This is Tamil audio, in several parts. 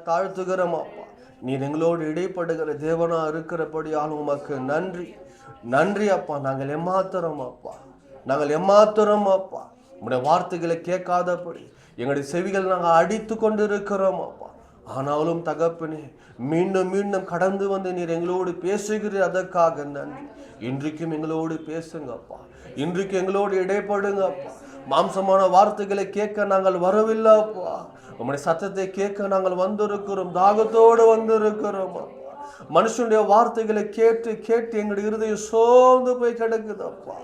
தாழ்த்துகிறோம் அப்பா. நீர் எங்களோடு இடைப்படுகிற தேவனா இருக்கிறபடியால் உமக்கு நன்றி. நன்றி அப்பா. நாங்கள் ஏமாத்துறோம் அப்பா, நாங்கள் ஏமாத்துறோம் அப்பா. உங்களுடைய வார்த்தைகளை கேட்காதபடி எங்களுடைய செவிகள் நாங்கள் அடித்து கொண்டு இருக்கிறோம் அப்பா. ஆனாலும் தகப்பனே, மீண்டும் மீண்டும் கடந்து வந்து நீர் எங்களோடு பேசுகிறீர், அதற்காக நன்றி. இன்றைக்கும் எங்களோடு பேசுங்கப்பா, இன்றைக்கு எங்களோடு இடைப்படுங்க அப்பா. மாம்சமான வார்த்தைகளை கேட்க நாங்கள் வரவில்லை அப்பா, உங்களுடைய சத்தத்தை கேட்க நாங்கள் வந்திருக்கிறோம், தாகத்தோடு வந்திருக்கிறோம் அப்பா. மனுஷனுடைய வார்த்தைகளை கேட்டு கேட்டு எங்களுடைய இருதயம் சோர்ந்து போய் கிடக்குது அப்பா.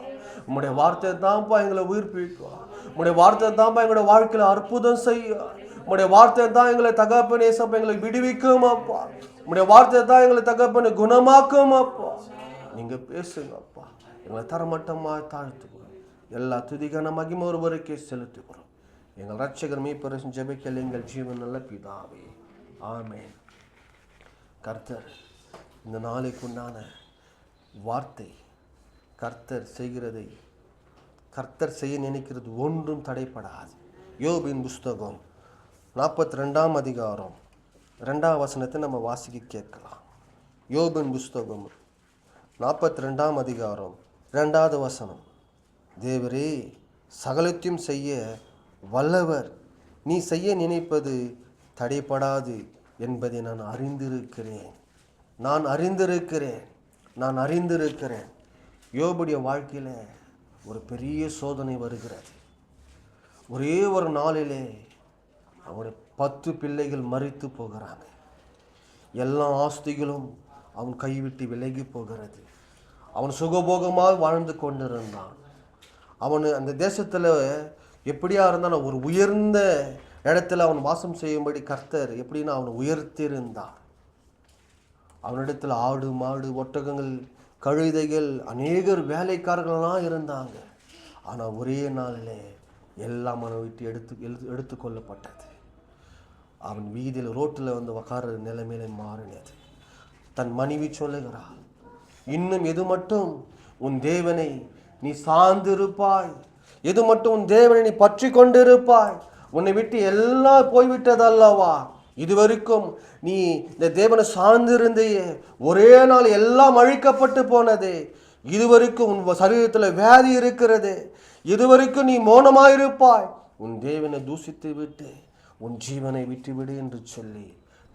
உங்களுடைய வார்த்தை தான்ப்பா எங்களை உயிர்ப்பிக்கும், உங்களுடைய வார்த்தை தான்ப்பா எங்களுடைய வாழ்க்கையில அற்புதம் செய்யும், உங்களுடைய வார்த்தை தான் எங்களை தகப்பனே எங்களை விடுவிக்கும் அப்பா. உங்களுடைய வார்த்தை தான் எங்களை தகப்பனை குணமாக்கும் அப்பா. நீங்க பேசுங்க அப்பா, எங்களை தரமட்டமா தாழ்த்துக்கிறோம். எல்லா துதிகான மகிமை ஒருவருக்கே செலுத்துகிறோம். எங்கள் ரட்சகர் மீட்பர் ஜெபிக்கல் எங்கள் ஜீவன் நல்ல பிதாவே, ஆமென். கர்த்தர் இந்த நாளைக்குண்டான வார்த்தை, கர்த்தர் செய்கிறதை, கர்த்தர் செய்ய நினைக்கிறது ஒன்றும் தடைப்படாது. யோபின் புஸ்தகம் 42 அதிகாரம் 2 வசனத்தை நம்ம வாசிக்க கேட்கலாம். யோபின் புஸ்தகம் 42 அதிகாரம் 2 வசனம். தேவரே, சகலத்தையும் செய்ய வல்லவர், நீ செய்ய நினைப்பது தடைப்படாது என்பதை நான் அறிந்திருக்கிறேன், நான் அறிந்திருக்கிறேன், நான் அறிந்திருக்கிறேன். யோபுடைய வாழ்க்கையில் ஒரு பெரிய சோதனை வருகிறது. ஒரே ஒரு நாளிலே அவனுடைய 10 பிள்ளைகள் மரித்து போகிறாங்க. எல்லா ஆஸ்திகளும் அவன் கைவிட்டு விலகி போகிறது. அவன் சுகபோகமாக வாழ்ந்து கொண்டிருந்தான். அவன் அந்த தேசத்தில் எப்படியா இருந்தாலும் ஒரு உயர்ந்த இடத்துல அவன் வாசம் செய்யும்படி கர்த்தர் எப்படின்னா அவனை உயர்த்தியிருந்தார். அவனிடத்தில் ஆடு மாடு ஒட்டகங்கள் கழுதைகள் அநேகர் வேலைக்காரர்கள்லாம் இருந்தாங்க. ஆனால் ஒரே நாளில் எல்லாம் அவனை விட்டு எடுத்துக்கொள்ளப்பட்டது. அவன் வீதியில் ரோட்டில் வந்து உக்கார நிலைமையில மாறினது. தன் மனைவி சொல்லுகிறாள், இன்னும் எது மட்டும் உன் தேவனை நீ சார்ந்திருப்பாய், எது மட்டும் உன் தேவனை நீ பற்றி கொண்டிருப்பாய், உன்னை விட்டு எல்லாம் போய்விட்டதல்லவா, இதுவரைக்கும் நீ இந்த தேவனை சார்ந்திருந்தையே, ஒரே நாள் எல்லாம் அழிக்கப்பட்டு போனது, இதுவரைக்கும் உன் சரீரத்தில் வியாதி இருக்கிறது, இதுவரைக்கும் நீ மௌனமாயிருப்பாய், உன் தேவனை தூசித்து விட்டு உன் ஜீவனை விட்டுவிடு என்று சொல்லி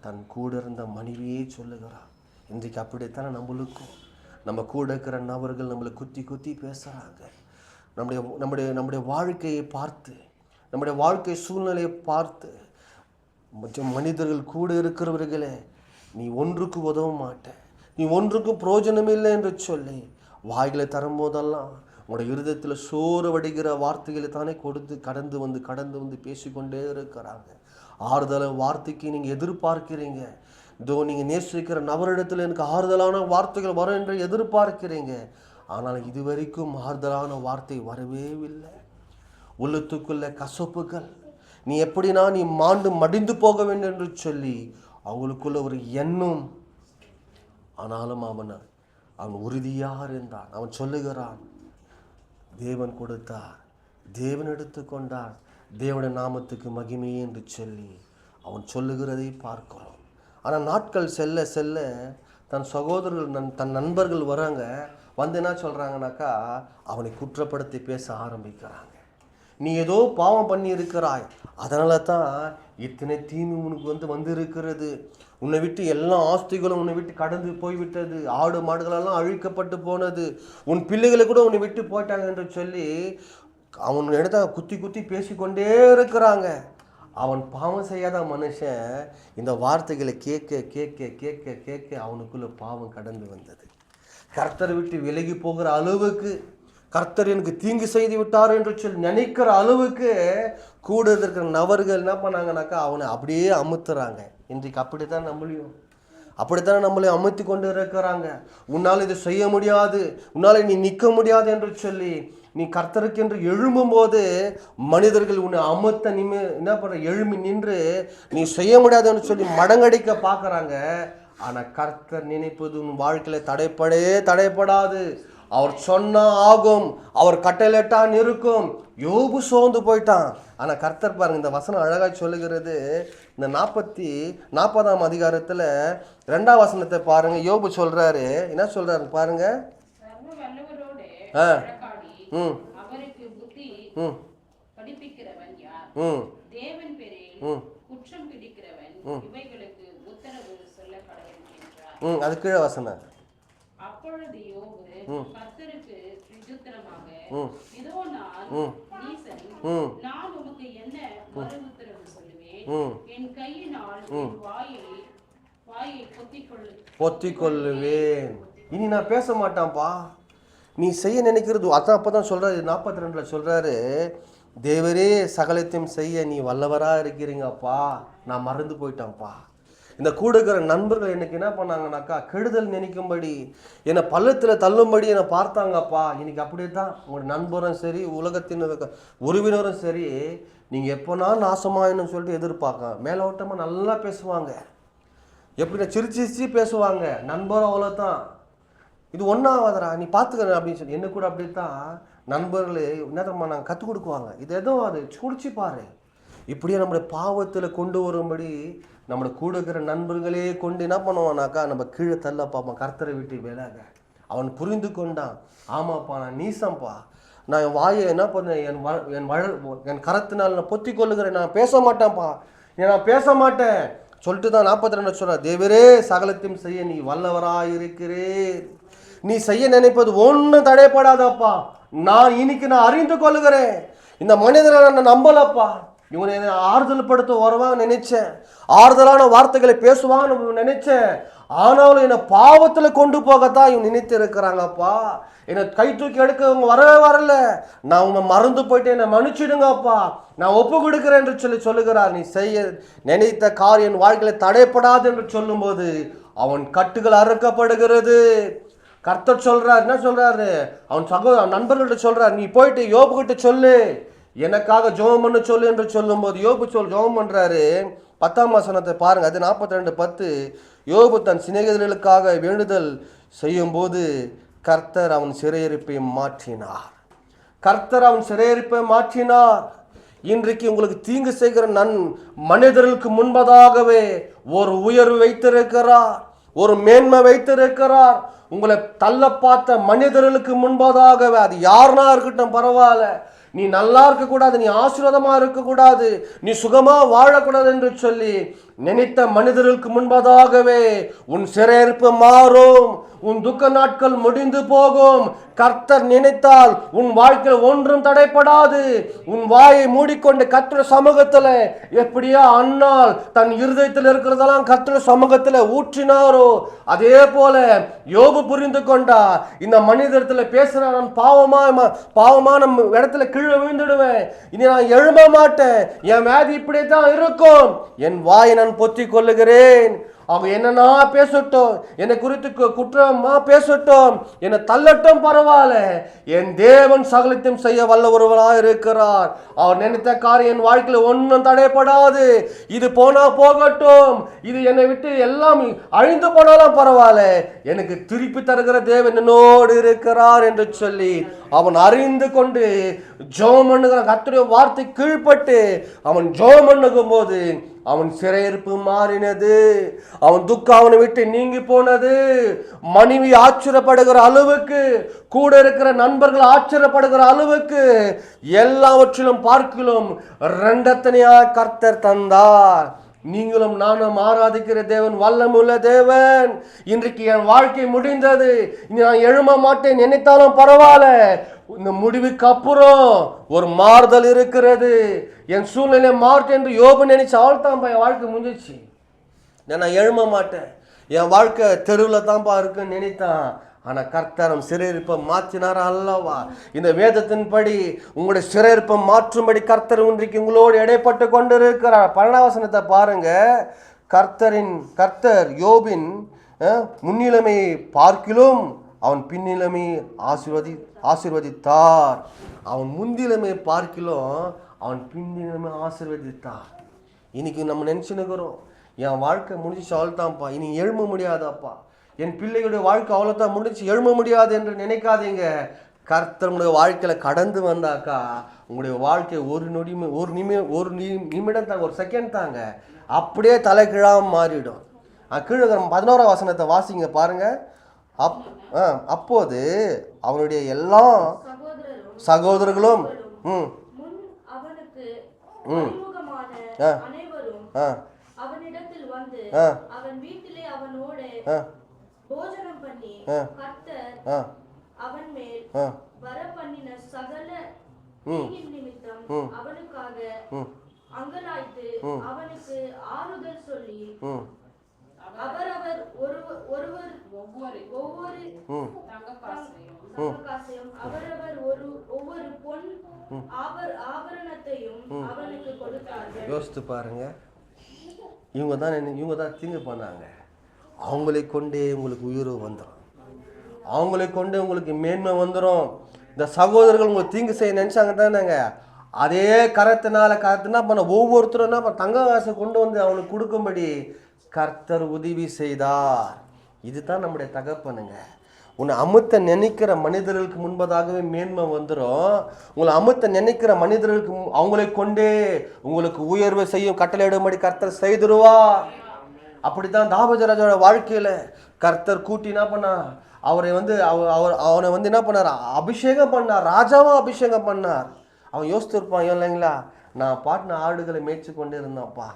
தன் கூட இருந்த மனைவியே சொல்லுகிறார். இன்றைக்கு அப்படித்தானே நம்மளுக்கும் நம்ம கூட இருக்கிற நபர்கள் நம்மளை குத்தி குத்தி பேசுகிறாங்க. நம்முடைய வாழ்க்கையை பார்த்து, நம்முடைய வாழ்க்கை சூழ்நிலையை பார்த்து மனிதர்கள் கூட இருக்கிறவர்களே, நீ ஒன்றுக்கு உதவ மாட்டேன், நீ ஒன்றுக்கும் பிரயோஜனம் இல்லை என்று சொல்லி வாய்களை தரும்போதெல்லாம் உங்களுடைய இருதயத்தில் சோறு வடிகிற வார்த்தைகளை தானே கொடுத்து கடந்து வந்து பேசிக்கொண்டே இருக்கிறாங்க. ஆறுதல வார்த்தைக்கு நீங்கள் எதிர்பார்க்கிறீங்க. இதோ நீங்கள் நேசிக்கிற நபரிடத்தில் எனக்கு ஆறுதலான வார்த்தைகள் வரும் என்று எதிர்பார்க்கிறீங்க. ஆனால் இதுவரைக்கும் ஆறுதலான வார்த்தை வரவே இல்லை. உள்ளத்துக்குள்ள கசப்புகள், நீ எப்படினா நீ மாண்டு மடிந்து போக வேண்டும் என்று சொல்லி அவங்களுக்குள்ள ஒரு எண்ணம். ஆனாலும் அவன் உறுதியாக இருந்தான். அவன் சொல்லுகிறான், தேவன் கொடுத்தார், தேவன் எடுத்துக்கொண்டார், தேவனுடைய நாமத்துக்கு மகிமையே என்று சொல்லி அவன் சொல்லுகிறதை பார்க்கிறோம். ஆனால் நாட்கள் செல்ல செல்ல தன் சகோதரர்கள் தன் நண்பர்கள் வராங்க, வந்து என்ன சொல்கிறாங்கனாக்கா அவனை குற்றப்படுத்தி பேச ஆரம்பிக்கிறாங்க. நீ ஏதோ பாவம் பண்ணி இருக்கிறாய், அதனால தான் இத்தனை தீமை உனக்கு வந்து இருக்கிறது, உன்னை விட்டு எல்லா ஆஸ்திகளும் உன்னை விட்டு கடந்து போய்விட்டது, ஆடு மாடுகளெல்லாம் அழிக்கப்பட்டு போனது, உன் பிள்ளைகளை கூட உன்னை விட்டு போயிட்டாங்க என்று சொல்லி அவன் இடத்த குத்தி குத்தி பேசிக்கொண்டே இருக்கிறாங்க. அவன் பாவம் செய்யாத மனுஷன் இந்த வார்த்தைகளை கேட்க கேட்க கேட்க கேட்க அவனுக்குள்ள பாவம் கடந்து வந்தது. கர்த்தரை விட்டு விலகி போகிற அளவுக்கு, கர்த்தர் எனக்கு தீங்கு செய்து விட்டார் என்று சொல்லி நினைக்கிற அளவுக்கு கூட இருக்கிற நபர்கள் என்ன பண்ணாங்கனாக்கா அவனை அப்படியே அமுத்துறாங்க. இன்றைக்கு அப்படித்தான் நம்மளை அமுத்தி கொண்டு இருக்கிறாங்க. உன்னால் இதை செய்ய முடியாது, உன்னால் நீ நிற்க முடியாது என்று சொல்லி நீ கர்த்தருக்கு என்று எழும்பும் போது மனிதர்கள் உன்னை அமுத்த என்ன பண்ற எழும்பி நின்று நீ செய்ய முடியாதுன்னு சொல்லி மடங்கடிக்க பார்க்குறாங்க. ஆனால் கர்த்தர் நினைப்பது உன் வாழ்க்கையில் தடைப்படாது. அவர் சொன்னா ஆகும், அவர் கட்டளையிட்டான் இருக்கும். யோபு சோர்ந்து போயிட்டான். ஆனா கர்த்தர் பாருங்க, இந்த வசனம் அழகா சொல்லுகிறது. இந்த 40ஆம் அதிகாரத்துல 2ஆம் வசனத்தை பாருங்க. யோபு சொல்றாரு, என்ன சொல்றாரு பாருங்க. அது கீழே வசனம். அப்பொழுது யோபு கர்த்தருக்கு பிரதியுத்தரமாக, இதோ நான் உமக்கு என்ன மறுஉத்தரவு சொல்லுவேன்? என் கையினால் என் வாயை பொத்திக் கொள்ளுவேன். இனி நான் பேச மாட்டான்ப்பா. நீ செய்ய நினைக்கிறது அதான். அப்பதான் சொல்றாரு 42ல சொல்றாரு, தேவரே சகலத்தையும் செய்ய நீ வல்லவரா இருக்கிறீங்கப்பா, நான் மறந்து போயிட்டான்ப்பா. இந்த கூட இருக்கிற நண்பர்கள் எனக்கு என்ன பண்ணாங்கனாக்கா, கெடுதல் நினைக்கும்படி, என்னை பள்ளத்தில் தள்ளும்படி என்னை பார்த்தாங்கப்பா. இன்னைக்கு அப்படியே தான் உங்களோட நண்பரும் சரி, உலகத்தின் உறவினரும் சரி, நீங்கள் எப்போனா நாசமாயின்னு சொல்லிட்டு எதிர்பார்க்க. மேலோட்டமாக நல்லா பேசுவாங்க, எப்படி சிரிச்சு பேசுவாங்க. நண்பரும் அவ்வளோதான், இது ஒன்றாவதுரா நீ பார்த்துக்க அப்படின்னு சொல்லி என்ன கூட அப்படி தான் நண்பர்களே என்ன தெரியுமா நாங்கள் கற்றுக் கொடுக்குவாங்க. இது எதோ அது குடிச்சு பாரு. இப்படியே நம்மளுடைய பாவத்தில் கொண்டு வரும்படி நம்மளை கூட இருக்கிற நண்பர்களே கொண்டு என்ன பண்ணுவானாக்கா, நம்ம கீழே தள்ள பார்ப்போம். கர்த்தரை விட்டு விலக அவன் புரிந்து கொண்டான். ஆமாப்பா நான் நீசம்ப்பா, நான் என் வாயை என்ன பண்ணேன், என் கரத்தினால் நான் பொத்தி கொள்ளுகிறேன், நான் பேச மாட்டேன்ப்பா, நான் பேச மாட்டேன் சொல்லிட்டு தான் 42 சொல்கிறார். தேவரே சகலத்தையும் செய்ய நீ வல்லவராயிருக்கிறேன், நீ செய்ய நினைப்பது ஒன்றும் தடைப்படாதப்பா, நான் இன்னைக்கு நான் அறிந்து கொள்ளுகிறேன். இந்த மனிதனை நான் நம்பலப்பா, இவனை என்னை ஆறுதல் படுத்த வருவான்னு நினைச்சேன், ஆறுதலான வார்த்தைகளை பேசுவான்னு நினைச்சேன். ஆனாலும் என்னை பாவத்தில் கொண்டு போகத்தான் இவன் நினைத்து இருக்கிறாங்கப்பா. என்னை கை தூக்கி எடுக்க அவங்க வரவே வரல, நான் உங்களை மறந்து போயிட்டு என்னை மன்னிச்சிடுங்கப்பா, நான் ஒப்பு கொடுக்கிறேன் என்று சொல்லுகிறார். நீ செய்ய நினைத்த காரியம் வாழ்க்கையில் தடைப்படாது என்று சொல்லும்போது அவன் கட்டுகள் அறுக்கப்படுகிறது. கர்த்தர் சொல்றார், என்ன சொல்றாரு, அவன் நண்பர்கள்ட்ட சொல்றார், நீ போயிட்டு யோபு கிட்ட சொல்லு, எனக்காக ஜெபம் பண்ண சொல்லு என்று சொல்லும்போது யோபு ஜெபம் பண்றாரு. 10ஆம் வசனத்தை பாருங்க. அது 42:10. யோபு தன் சிநேகிதர்களுக்காக வேண்டுதல் செய்யும் போது கர்த்தர் அவன் சிறையிருப்பை மாற்றினார். கர்த்தர் அவன் சிறையிருப்பை மாற்றினார். இன்றைக்கு உங்களுக்கு தீங்கு செய்கிற மனிதர்களுக்கு முன்பதாகவே ஒரு உயர்வு வைத்திருக்கிறார், ஒரு மேன்மை வைத்திருக்கிறார். உங்களை தள்ள பார்த்த மனிதர்களுக்கு முன்பதாகவே, அது யாருனா இருக்கட்டும் பரவாயில்ல, நீ நல்லா இருக்கக்கூடாது, நீ ஆசீர்வாதமாக இருக்கக்கூடாது, நீ சுகமாக வாழக்கூடாது என்று சொல்லி நினைத்த மனிதர்களுக்கு முன்பதாகவே உன் சிறையிருப்பு மாறும், உன் துக்க நாட்கள் முடிந்து போகும். கர்த்தர் நினைத்தால் உன் வாழ்க்கையில் ஒன்றும் தடைப்படாது. உன் வாயை மூடிக்கொண்டு கர்த்தர் சமூகத்தில் எப்படியா அண்ணால் தன் இருதயத்தில் இருக்கிறதெல்லாம் கர்த்தர் சமூகத்தில் ஊற்றினாரோ அதே போல யோபு புரிந்து கொண்டா, இந்த மனிதத்தில் பேசுற நான் பாவமான இடத்துல கீழே விழுந்துடுவேன், இனி நான் எழும்ப மாட்டேன், என் வியாதி இப்படியே தான் இருக்கும், என் வாயை நான் பொத்திக் கொள்ளுகிறேன். அவங்க என்னன்னா பேசட்டும், என்னை குறித்து குற்றமா பேசட்டும், என்னை தள்ளட்டும் பரவாயில்ல, என் தேவன் சகலத்தையும் செய்ய வல்ல ஒருவராக இருக்கிறார். அவர் நினைத்த காரியம் என் வாழ்க்கையில் ஒன்றும் தடைப்படாது. இது போனா போகட்டும், இது என்னை விட்டு எல்லாம் அழிந்து போனாலும் பரவாயில்ல, எனக்கு திருப்பி தருகிற தேவன் என்னோடு இருக்கிறார் என்று சொல்லி அவன் அறிந்து கொண்டு ஜெபம் பண்ணுகிறான். கர்த்தருடைய வார்த்தை கீழ்பட்டு அவன் ஜெபம் பண்ணுகும் போது அவன் சிறையிருப்பு மாறினது, அவன் துக்கம் அவனை விட்டு நீங்கி போனது. மனைவி ஆச்சரியப்படுகிற அளவுக்கு, கூட இருக்கிற நண்பர்கள் ஆச்சரியப்படுகிற அளவுக்கு, எல்லாவற்றிலும் பார்க்கிலும் இரண்டத்தனையா கர்த்தர் தந்தார். நீங்களும் நானும் ஆராதிக்கிற தேவன் வல்லமுள்ள தேவன். இன்றைக்கு என் வாழ்க்கை முடிந்தது, இனி நான் எழும்ப மாட்டேன் நினைத்தாலும் பரவாயில்ல, இந்த முடிவுக்கு அப்புறம் ஒரு மாறுதல் இருக்கிறது, என் சூழ்நிலை மாறும் என்று யோபு நினைச்சு அவள் தான்ப்பா என் வாழ்க்கை முடிஞ்சிச்சு, நான் எழும்ப மாட்டேன், என் வாழ்க்கை தெருவில் தான்ப்பா இருக்குன்னு நினைத்தான். ஆனால் கர்த்தரம் சிறையிருப்பை மாற்றினார் அல்லவா? இந்த வேதத்தின்படி உங்களுடைய சிறையிருப்பை மாற்றும்படி கர்த்தர் இன்றைக்கு உங்களோடு இடைப்பட்டு கொண்டு இருக்கிறார். 12ஆம் வசனத்தை பாருங்க. கர்த்தர் யோபின் முன்னிலைமையை பார்க்கிலும் அவன் பின்னிலைமை ஆசீர்வதித்தார். அவன் முன்னிலைமையை பார்க்கிலும் அவன் பின்னிலைமை ஆசீர்வதித்தார். இன்னைக்கு நம்ம நினச்சினுக்கிறோம், என் வாழ்க்கை முடிஞ்சு சொல்லிட்டான்ப்பா, இனி எழும்ப முடியாதாப்பா, என் பிள்ளைகளுடைய வாழ்க்கை அவ்வளோதான் முடிஞ்சு எழும்ப முடியாது என்று நினைக்காதீங்க. கர்த்தர் உங்களுடைய வாழ்க்கையில் கடந்து வந்தாக்கா உங்களுடைய வாழ்க்கை ஒரு நிமிடம் தாங்க, ஒரு செகண்ட் தாங்க, அப்படியே தலைகீழாக மாறிடும். கீழே 11ஆம் வசனத்தை வாசிங்க பாருங்க. அப்போது அவனுடைய எல்லா சகோதரர்களும் அவனிடத்தில் வந்து அவன் வீட்டிலே அவனோடு போஜனம் பண்ணி கர்த்தர் அவன் மேல் வரப்பண்ணின சகல தீங்கின் நிமித்தம் அவனுக்காக அங்கலாய்த்து அவனுக்கு ஆறுதல் சொல்லி அவரவர் ஒவ்வொரு தங்கக்காசையும் அவரவர் ஒவ்வொரு பொன் ஆபரணத்தையும் அவனுக்கு கொடுத்தார்கள். யோசித்து பாருங்க, இவங்க தான் தீங்கு பண்ணாங்க. அவங்களை கொண்டே உங்களுக்கு உயிர் வந்துடும், அவங்களை கொண்டே உங்களுக்கு மேன்மை வந்துடும். இந்த சகோதரர்கள் உங்களுக்கு தீங்கு செய்ய நினைச்சாங்க தானேங்க, அதே கரத்தினால என்ன பண்ண ஒவ்வொருத்தரும் என்ன பண்ண தங்க காசை கொண்டு வந்து அவனுக்கு கொடுக்கும்படி கர்த்தர் உதவி செய்தார். இதுதான் நம்முடைய தகப்பனுங்க. உன்னை அமுத்த நினைக்கிற மனிதர்களுக்கு முன்பதாகவே மேன்மை வந்துடும். உங்களை அமுத்த நினைக்கிற மனிதர்களுக்கு அவங்களை கொண்டே உங்களுக்கு உயர்வை செய்யும் கட்டளையிடும்படி கர்த்தர் செய்திருவார். அப்படித்தான் தாவீது ராஜாவோட வாழ்க்கையில கர்த்தர் கூட்டி என்ன பண்ணார், அவனை வந்து என்ன பண்ணார், அபிஷேகம் பண்ணார், ராஜாவா அபிஷேகம் பண்ணார். அவன் யோசித்திருப்பான் இல்லைங்களா, நான் பாட்டின ஆடுகளை மேய்ச்சி கொண்டு இருந்தேன்ப்பா,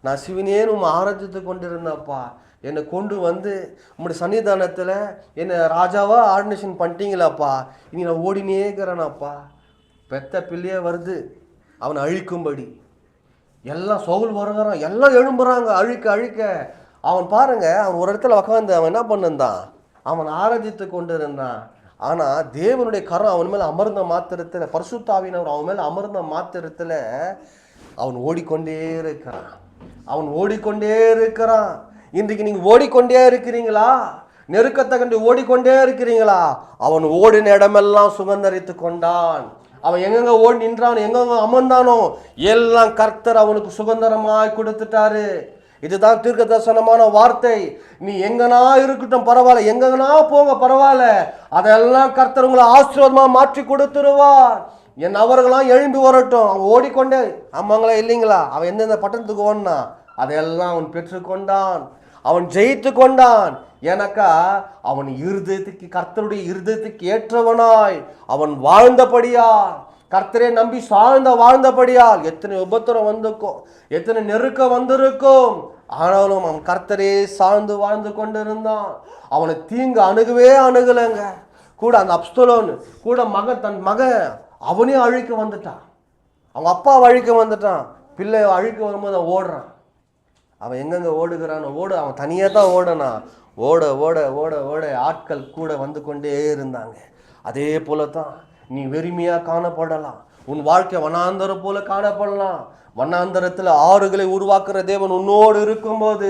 நான் சிவனேன்னு ஆராய்ச்சி கொண்டு இருந்தேன்ப்பா, என்னை கொண்டு வந்து உங்களுடைய சன்னிதானத்தில் என்னை ராஜாவா ஆர்டினேஷன் பண்ணிட்டீங்களாப்பா, இனி நான் ஓடினே இருக்கிறேனாப்பா. பெத்த பிள்ளையே வருது அவனை அழிக்கும்படி, எல்லாம் சவுல் வருகிறான், எல்லாம் எழும்புறாங்க அழிக்க. அவன் பாருங்க, அவன் ஒரு இடத்துல உக்காந்து அவன் என்ன பண்ணிருந்தான், அவன் ஆராய்ச்சி கொண்டு இருந்தான். ஆனால் தேவனுடைய கரம் அவன் மேலே அமர்ந்த மாத்திரத்தில், பரிசுத்தாவியினர் அவன் மேலே அமர்ந்த மாத்திரத்தில் அவன் ஓடிக்கொண்டே இருக்கிறான். இன்றைக்கு நீங்கள் ஓடிக்கொண்டே இருக்கிறீங்களா? நெருக்கத்தை கண்டு ஓடிக்கொண்டே இருக்கிறீங்களா? அவன் ஓடின இடமெல்லாம் சுகந்தரித்து கொண்டான். அவன் எங்கெங்க ஓடி நின்றானோ, எங்கெங்க அமர்ந்தானோ எல்லாம் கர்த்தர் அவனுக்கு சுதந்திரமாய் கொடுத்துட்டாரு. இதுதான் தீர்க்க தரிசனமான வார்த்தை. நீ எங்கனா இருக்கட்டும் பரவாயில்ல, எங்கன்னா போங்க பரவாயில்ல, அதெல்லாம் கர்த்தர் உங்களை ஆசீர்வாதமா மாற்றி கொடுத்துருவார். என் அவர்களாம் எழும்பி வரட்டும். அவன் ஓடிக்கொண்டே, ஆமாங்களா இல்லைங்களா, அவன் எந்தெந்த பட்டணத்துக்கு ஓடினா அதையெல்லாம் அவன் பெற்றுக்கொண்டான், அவன் ஜெயித்து கொண்டான். எனக்கா அவன் இருதயத்துக்கு, கர்த்தருடைய இருதயத்துக்கு ஏற்றவனாய் அவன் வாழ்ந்தபடியால், கர்த்தரை நம்பி வாழ்ந்தபடியால் எத்தனை உபத்திரம் வந்திருக்கும், எத்தனை நெருக்கம் வந்திருக்கும், ஆனாலும் அவன் கர்த்தரே சார்ந்து வாழ்ந்து கொண்டிருந்தான். அவனை தீங்கு அணுகலைங்க. கூட அந்த அப்ஸ்தலோன் கூட தன் மகன் அவனே அழிக்க வந்துட்டான், அவங்க அப்பா அழிக்க வந்துட்டான். பிள்ளை அழிக்க வரும்போது அவன் ஓடுறான். அவன் எங்கெங்க ஓடுகிறான், அவன் தனியாக தான் ஓடனான். ஓட ஆட்கள் கூட வந்து கொண்டே இருந்தாங்க. அதே போல தான் நீ வெறுமையாக காணப்படலாம், உன் வாழ்க்கை வனாந்தரம் போல காணப்படலாம். வனாந்தரத்தில் ஆறுகளை உருவாக்குற தேவன் உன்னோடு இருக்கும்போது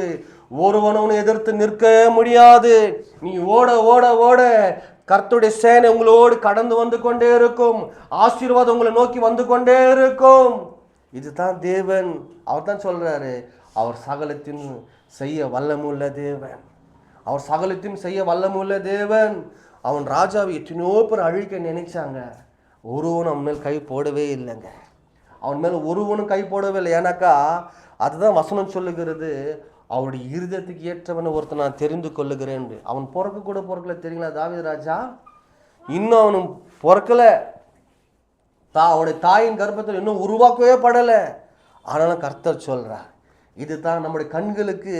ஒருவனும் எதிர்த்து நிற்க முடியாது. நீ ஓட கர்த்தருடைய சேனை உங்களோடு கடந்து வந்து கொண்டே இருக்கும். ஆசீர்வாதம் உங்களை நோக்கி வந்து கொண்டே இருக்கும். இதுதான் தேவன். அவர் தான் சொல்றாரு, அவர் சகலத்தின் செய்ய வல்லமுள்ள தேவன், அவர் சகலத்தின் செய்ய வல்லமுள்ள தேவன். அவன் ராஜாவை எத்தனையோ பேர் அழிக்க நினைச்சாங்க, ஒருவனும் அவன் மேல் கை போடவே இல்லைங்க. அவன் மேல் ஒருவனும் கை போடவே இல்லை. ஏன்னாக்கா அதுதான் வசனம் சொல்லுகிறது, அவருடைய இருதயத்துக்கு ஏற்றவனை ஒருத்தர் நான் தெரிந்து கொள்ளுகிறேன். அவன் பிறக்கல தெரியுங்களா தாவீது ராஜா, இன்னும் அவனும் பிறக்கல, அவனுடைய தாயின் கர்ப்பத்தில் இன்னும் உருவாக்கவே படலை. ஆனாலும் கர்த்தர் சொல்றார், இதுதான் நம்முடைய கண்களுக்கு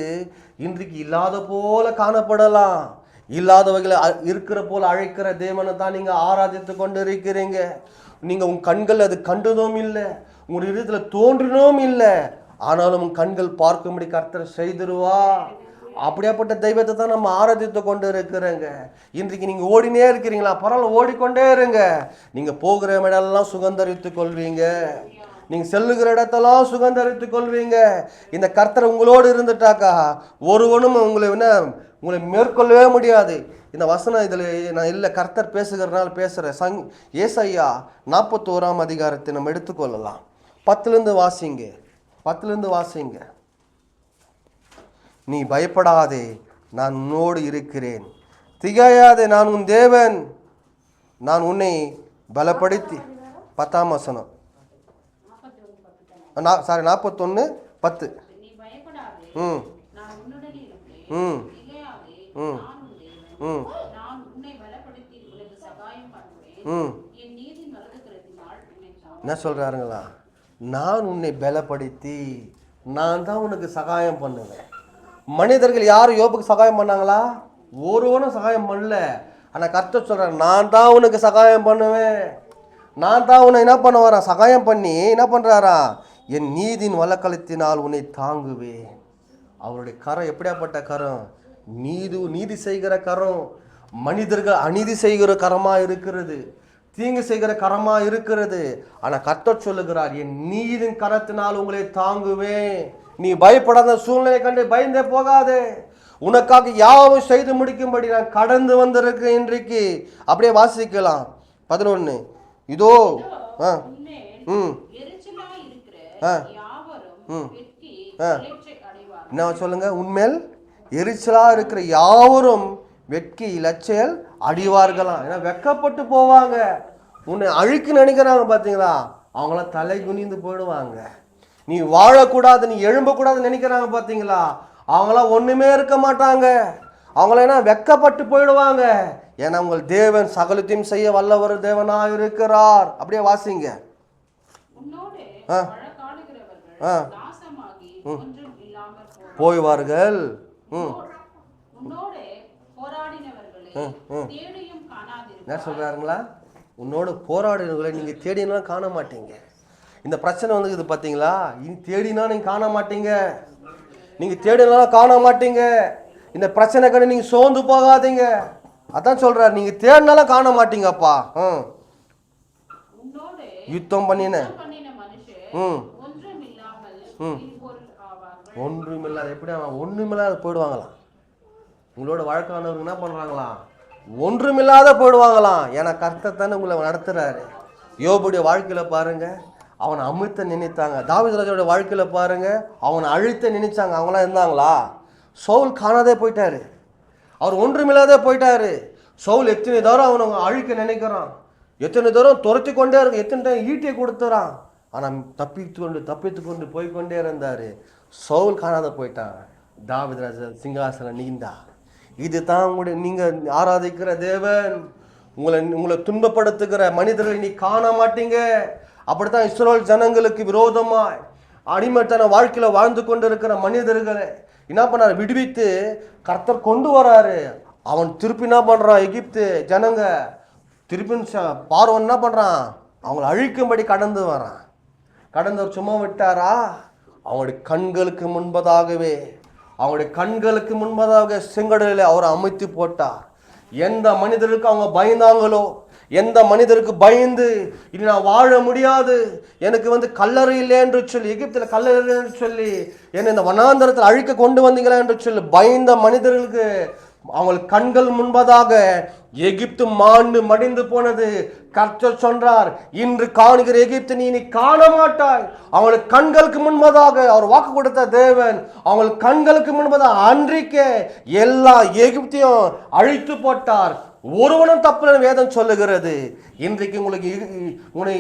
இன்றைக்கு இல்லாத போல காணப்படலாம், இல்லாதவர்களை இருக்கிற போல அழைக்கிற தேவனை தான் நீங்க ஆராதித்து கொண்டு இருக்கிறீங்க. நீங்க உங்க கண்கள் அது கண்டதும் இல்லை, உங்க இதயத்தில் தோன்றினோம் இல்லை, ஆனாலும் உங்க கண்கள் பார்க்கும்படி கர்த்தர் செய்திருவா. அப்படியாப்பட்ட தெய்வத்தை தான் நம்ம ஆராதித்து கொண்டு இருக்கிறேங்க. இன்றைக்கு நீங்க ஓடினே இருக்கிறீங்களா, பரவாயில்ல, ஓடிக்கொண்டே இருங்க. நீங்க போகிற இடமெல்லாம் சுகந்தரித்து கொள்வீங்க, நீங்க செல்லுகிற இடத்தெல்லாம் சுகந்தரித்து கொள்வீங்க. இந்த கர்த்தர் உங்களோடு இருந்துட்டாக்கா ஒருவனும் உங்களை மேற்கொள்ளவே முடியாது. இந்த வசனம் இதில் நான் இல்லை, கர்த்தர் பேசுகிறனால பேசுகிறேன். ஏசாயா 41ஆம் அதிகாரத்தை நம்ம எடுத்துக்கொள்ளலாம். 10லேருந்து வாசிங்க. நீ பயப்படாதே, நான் உன்னோடு இருக்கிறேன். திகையாதே, நான் உன் தேவன், நான் உன்னை பலப்படுத்தி. 10ஆம் வசனம், 41:10. நீ பயப்படாதே, ம் நான் உன்னுடனே இருக்கிறேன். ம் திகையாதே, ம் நான் உன் தேவன். ம் நான் உன்னை பலப்படுத்தி உனக்கு சகாயம் பண்ணுவேன். ம் என் நீதியின் வலதுகரத்தினால் உன்னை காப்பேன். என்ன சொல்கிறாருங்களா? நான் உன்னை பலப்படுத்தி நான் தான் உனக்கு சகாயம் பண்ணுவேன். மனிதர்கள் யாரும் யோபுக்கு சகாயம் பண்ணாங்களா? ஒருவனும் சகாயம் பண்ணல. ஆனால் கர்த்தர் சொல்கிறார், நான் தான் உனக்கு சகாயம் பண்ணுவேன். நான் தான் உன்னை என்ன பண்ண வரேன்? சகாயம் பண்ணி என்ன பண்ணுறாரா? என் நீதியின் வலக்கலத்தினால் உன்னை தாங்குவேன். அவருடைய கரம் எப்படியாப்பட்ட கரம்? நீதி செய்கிற கரம். மனிதர்கள் அநீதி செய்கிற கரமாக இருக்கிறது, தீங்கு செய்கிற கரமாக இருக்கிறது. ஆனால் கர்த்தர் சொல்லுகிறார், என் நீதியின் கரத்தினால் உங்களை தாங்குவேன். நீ பயப்படாத சூழ்நிலை கண்டு பயந்தே போகாதே. உனக்காக யாவும் செய்து முடிக்கும்படி நான் கடந்து வந்திருக்கேன் இன்றைக்கு. அப்படியே வாசிக்கலாம். 11. இதோ உன்மேல் ம் எரிச்சலாய் இருக்கிற யாவரும் ம் வெட்கி இளைச்சை அடைவார்கள். என்ன சொல்லுங்க? உன்மேல் எரிச்சலா இருக்கிற யாவரும் வெட்கி இலச்சல் அடிவார்களாம். ஏன்னா வெக்கப்பட்டு போவாங்க. உன்னை அழிக்கு நினைக்கிறாங்க பார்த்தீங்களா? அவங்களாம் தலை குனிந்து போயிடுவாங்க. நீ வாழக்கூடாது, நீ எழும்பக்கூடாதுன்னு நினைக்கிறாங்க பார்த்தீங்களா? அவங்களாம் ஒன்றுமே இருக்க மாட்டாங்க. அவங்கள என்ன வெக்கப்பட்டு போயிடுவாங்க. ஏன்னா உங்கள் தேவன் சகலத்தையும் செய்ய வல்லவர் தேவனாக இருக்கிறார். அப்படியே வாசிங்க. உன்னோடு வழக்காடுகிறவர்கள் நாசமாகி ஒன்றும் இல்லாமல் போய்வார்கள். உன்னோடு போராடினவர்களை தேடியும் காணாதிருப்பார். என்ன சொல்றாருங்களா? உன்னோடு போராடினவர்களை நீங்க தேடினா காண மாட்டீங்க. இந்த பிரச்சனை வந்து இது பார்த்தீங்களா? இனி தேடினா நீங்க காண மாட்டீங்க. நீங்க தேடினா காண மாட்டீங்க. இந்த பிரச்சனை கண்டு நீங்க சோர்ந்து போகாதீங்க. அதான் சொல்றாரு, நீங்க தேடினாலும் காண மாட்டீங்கப்பா. உன்னோடு யுத்தம் பண்ணின மனுஷன் ஒன்றும் இல்லாமல் இன்பொருள் ஆவார்கள். ஒன்றுமில்லாத எப்படி ஒன்றுமில்லாத போயிடுவாங்களாம். உங்களோட வழக்கானவர்கள் என்ன பண்றாங்களாம்? ஒன்றுமில்லாத போயிடுவாங்களாம். ஏன்னா கர்த்தர் தானே உங்களை நடத்துறாரு. யோபுடைய வாழ்க்கையில பாருங்க, அவனை அமிழ்த்த நினைத்தாங்க. தாவீது ராஜாவுடைய வாழ்க்கையில பாருங்க, அவனை அழித்த நினைச்சாங்க. அவங்களாம் இருந்தாங்களா? சவுல் காணாதே போயிட்டாரு. அவர் ஒன்றுமில்லாதே போயிட்டாரு. சவுல் எத்தனை தூரம் அவனை அழிக்க நினைக்கிறான், எத்தனை தூரம் துரத்தி கொண்டே இருக்கு, எத்தனை டைம் ஈட்டியை கொடுத்துறான். ஆனால் தப்பித்து கொண்டு போய்கொண்டே இருந்தார். சவுல் காணாத போயிட்டான். தாவீது ராஜா சிங்காசனம் நீந்தா. இதுதான் உங்களுடைய நீங்கள் ஆராதிக்கிற தேவன். உங்களை துன்பப்படுத்துகிற மனிதர்களை நீ காண மாட்டீங்க. அப்படித்தான் இஸ்ரவேல் ஜனங்களுக்கு விரோதமாய் அடிமைத்தன வாழ்க்கையில் வாழ்ந்து கொண்டு இருக்கிற மனிதர்களை என்ன பண்ணார்? விடுவித்து கர்த்தர் கொண்டு வராரு. அவன் திருப்பி என்ன பண்ணுறான்? எகிப்து ஜனங்க திருப்பி பார்வன் என்ன பண்ணுறான்? அவங்கள அழிக்கும்படி கடந்து வரான். கடந்தவர் சும்மா விட்டாரா? அவங்களுடைய கண்களுக்கு முன்பதாகவே செங்கடலில் அவரை அமைத்து போட்டார். எந்த மனிதருக்கு அவங்க பயந்தாங்களோ, எந்த மனிதருக்கு பயந்து இனி நான் வாழ முடியாது, எனக்கு கல்லறை இல்லை என்று சொல்லி, எகிப்தில் கல்லறை என்று சொல்லி என்னை இந்த வனாந்தரத்தில் அழிக்க கொண்டு வந்தீங்களா என்று சொல்லி பயந்த மனிதர்களுக்கு அவங்களுக்கு கண்கள் முன்பதாக எகிப்து மாண்டு மடிந்து போனது. கர்த்தர் சொன்னார், இன்று காணுகிற எகிப்து நீ காண மாட்டாய். அவங்களுக்கு கண்களுக்கு முன்பதாக அவர் வாக்கு கொடுத்த தேவன் அவங்களுக்கு கண்களுக்கு முன்பதாக அன்றைக்கே எல்லா எகிப்தையும் அழித்து போட்டார். ஒருவனும் தப்பு வேதம் சொல்லுகிறது. இன்றைக்கு உங்களை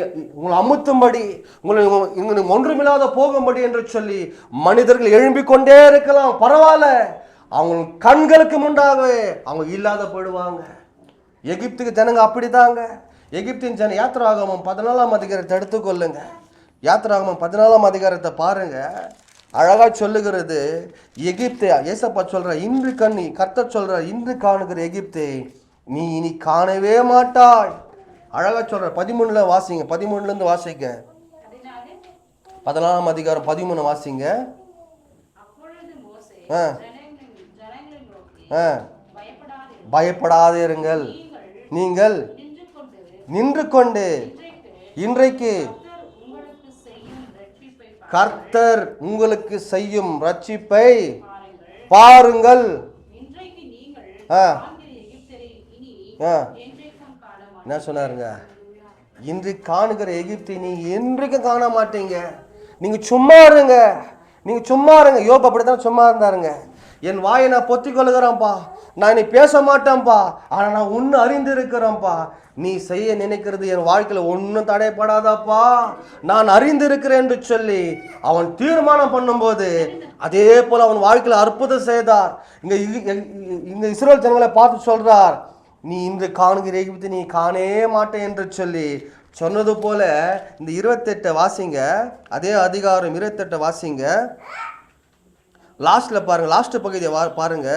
அமுத்தும்படி, உங்களை ஒன்றுமில்லாத போகும்படி என்று சொல்லி மனிதர்கள் எழும்பிக் கொண்டே இருக்கலாம், பரவாயில்ல. அவங்க கண்களுக்கு முன்னாகவே அவங்க இல்லாத போயிடுவாங்க. எகிப்துக்கு ஜனங்க அப்படிதாங்க. எகிப்தின் யாத்திராகமம் 14ஆம் அதிகாரத்தை எடுத்துக்கொள்ளுங்க. யாத்திராகமம் 14ஆம் அதிகாரத்தை பாருங்க. அழகா சொல்லுகிறது. எகிப்தை ஏசப்பா சொல்ற, இன்று கர்த்தர் சொல்ற, இன்று காணுகிற எகிப்தை நீ இனி காணவே மாட்டாய். அழகா சொல்ற. 13 வாசிங்க. 13 வாசிங்க. 14ஆம் அதிகாரம் 13 வாசிங்க. பயப்படாதீர்கள், நீங்கள் நின்று கொண்டு இன்றைக்கு கர்த்தர் உங்களுக்கு செய்யும் ரட்சிப்பை பாருங்கள். என்ன சொன்னாருங்க? இன்று காணுகிற எகிப்தை நீ என்றைக்கும் காண மாட்டீங்க. நீங்க சும்மா இருங்க. யோபு அப்படித்தான் சும்மா இருந்தாருங்க. என் வாயை நான் பொத்திக் கொள்கிறேன்ப்பா, நான் நீ பேச மாட்டேன்ப்பா, ஆனா நான் ஒன்னு அறிந்து இருக்கிறேன்ப்பா, நீ செய்ய நினைக்கிறது என் வாழ்க்கையில ஒன்னும் தடைப்படாதாப்பா, நான் அறிந்து இருக்கிறேன் என்று சொல்லி அவன் தீர்மானம் பண்ணும்போது அதே போல அவன் வாழ்க்கையில அற்புதம் செய்தார். இங்க இஸ்ரவேல் ஜனங்களை பார்த்து சொல்றார், நீ இன்று காணுகிற எகிப்தை நீ காணே மாட்டேன் என்று சொல்லி சொன்னது போல இந்த 28 வாசிங்க, அதே அதிகாரம் 28 வாசிங்க. லாஸ்ட்ல பாருங்க, லாஸ்ட் பகுதியை பாருங்க,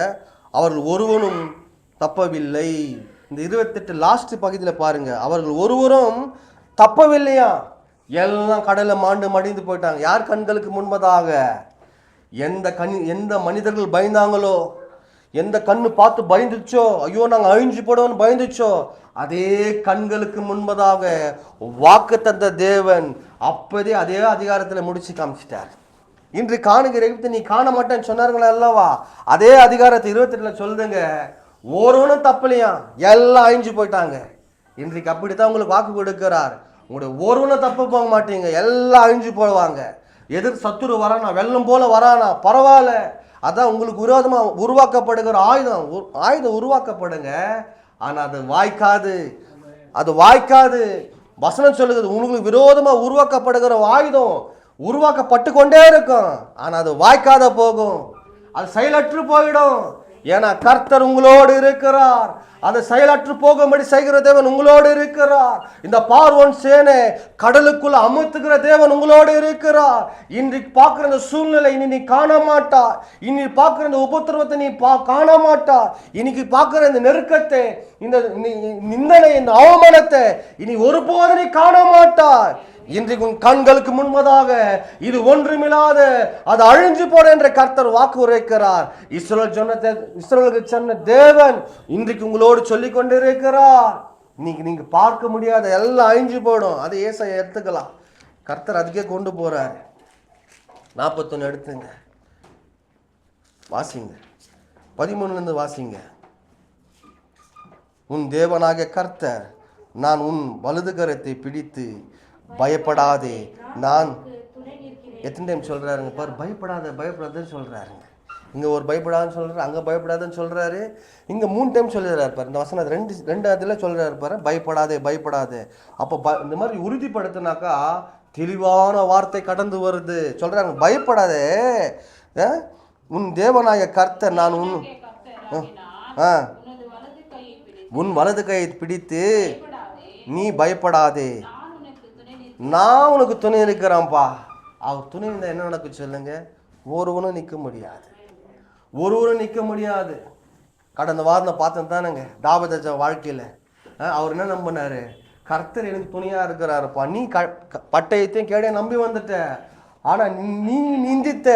அவர்கள் ஒருவனும் தப்பவில்லை. இந்த 28 லாஸ்ட் பகுதியில் பாருங்க, அவர்கள் ஒருவரும் தப்பவில்லையா, எல்லாம் கடல்ல மாண்டு மடிந்து போயிட்டாங்க. யார் கண்களுக்கு முன்பதாக? எந்த மனிதர்கள் பயந்தாங்களோ, எந்த கண்ணு பார்த்து பயந்துச்சோ, ஐயோ நாங்கள் அழிஞ்சு போடுவோம்னு பயந்துச்சோ, அதே கண்களுக்கு முன்பதாக வாக்கு தந்த தேவன் அப்பதே அதே அதிகாரத்தில் முடிச்சு காமிச்சிட்டார். இன்று காணுகிற எகிப்தை நீ காண மாட்டேன்னு சொன்னார்களா அல்லவா, அதே அதிகாரத்தை 28 சொல்லுங்க, ஒருவனும் தப்பலையா, எல்லாம் அழிஞ்சு போயிட்டாங்க. இன்றைக்கு அப்படித்தான் உங்களுக்கு வாக்கு கொடுக்கிறார், உங்களுடைய ஒருவனும் தப்ப போக மாட்டீங்க, எல்லாம் அழிஞ்சு போவாங்க. எதிர் சத்துரு வரானா, வெள்ளம் போல வரானா, பரவாயில்ல, அதான் உங்களுக்கு விரோதமா உருவாக்கப்படுகிற ஆயுதம் உருவாக்கப்படுங்க, ஆனா அது வாய்க்காது. வசனம் சொல்லுகிறது, உங்களுக்கு விரோதமா உருவாக்கப்படுகிற ஆயுதம் உருவாக்கப்பட்டு கொண்டே இருக்கும், ஆனா அது வாய்க்காத போகும், அது செயலற்று போயிடும். ஏன்னா கர்த்தர் உங்களோடு இருக்கிறார், அதை செயலற்று போகும்படி செய்கிற தேவன் உங்களோடு இருக்கிறார். இந்த பார்வோன் சேனை கடலுக்குள்ள அமுத்துகிற தேவன் உங்களோடு இருக்கிறார். இன்றைக்கு பார்க்கிற இந்த சூழ்நிலை இனி நீ காண மாட்டா, இனி பார்க்கிற இந்த உபத்திரவத்தை நீ காண மாட்டா, இன்னைக்கு பார்க்கிற இந்த நெருக்கத்தை, இந்த நிந்தனை, இந்த அவமானத்தை இனி ஒருபோதும் நீ காண மாட்டாய். இன்றைக்கு உன் கண்களுக்கு முன்பதாக இது ஒன்றுமில்லாத அது அழிஞ்சு போற என்ற கர்த்தர் வாக்கு உரைக்கிறார். இஸ்ரவேலுக்கு சொன்ன தேவன் இன்றைக்கு உங்களோடு சொல்லிக் கொண்டிருக்கிறார். நீங்க பார்க்க முடியாத எல்லாம் அழிஞ்சு போயிடும், அது ஏசாயா எடுத்துக்கலாம். கர்த்தர் அதுக்கே கொண்டு போறாரு. 41 எடுத்துங்க, வாசிங்க, 13 வாசிங்க. உன் தேவனாகிய கர்த்தர், நான் உன் வலது கரத்தை பிடித்து பயப்படாதே, நான் எத்தனை டைம் சொல்றாருங்க பாரு, பயப்படாதுன்னு சொல்றாருங்க. இங்க ஒரு பயப்படாதுன்னு சொல்றாரு, அங்க பயப்படாதுன்னு சொல்றாரு, இங்க 3 டைம் சொல்லிடுறாரு பாரு. இந்த வசனம் ரெண்டு அதில் சொல்றாரு பாரு, பயப்படாதே. அப்போ இந்த மாதிரி உறுதிப்படுத்தினாக்கா தெளிவான வார்த்தை கடந்து வருது. சொல்றாங்க, பயப்படாதே, உன் தேவனாய கர்த்தர், நான் உன் வலது கையை பிடித்து நீ பயப்படாதே, நான் உனக்கு துணை இருக்கிறான்ப்பா. அவர் துணை இருந்தால் என்ன நடக்கும் சொல்லுங்க? ஒருவனும் நிற்க முடியாது. கடந்த வாரம் பார்த்தேன் தானுங்க தாவீது வாழ்க்கையில். அவர் என்ன நம்பினாரு? கர்த்தர் எனக்கு துணையா இருக்கிறாருப்பா, நீ பட்டயத்தையும் கேடைய நம்பி வந்துட்ட, ஆனா நீ நிந்தித்த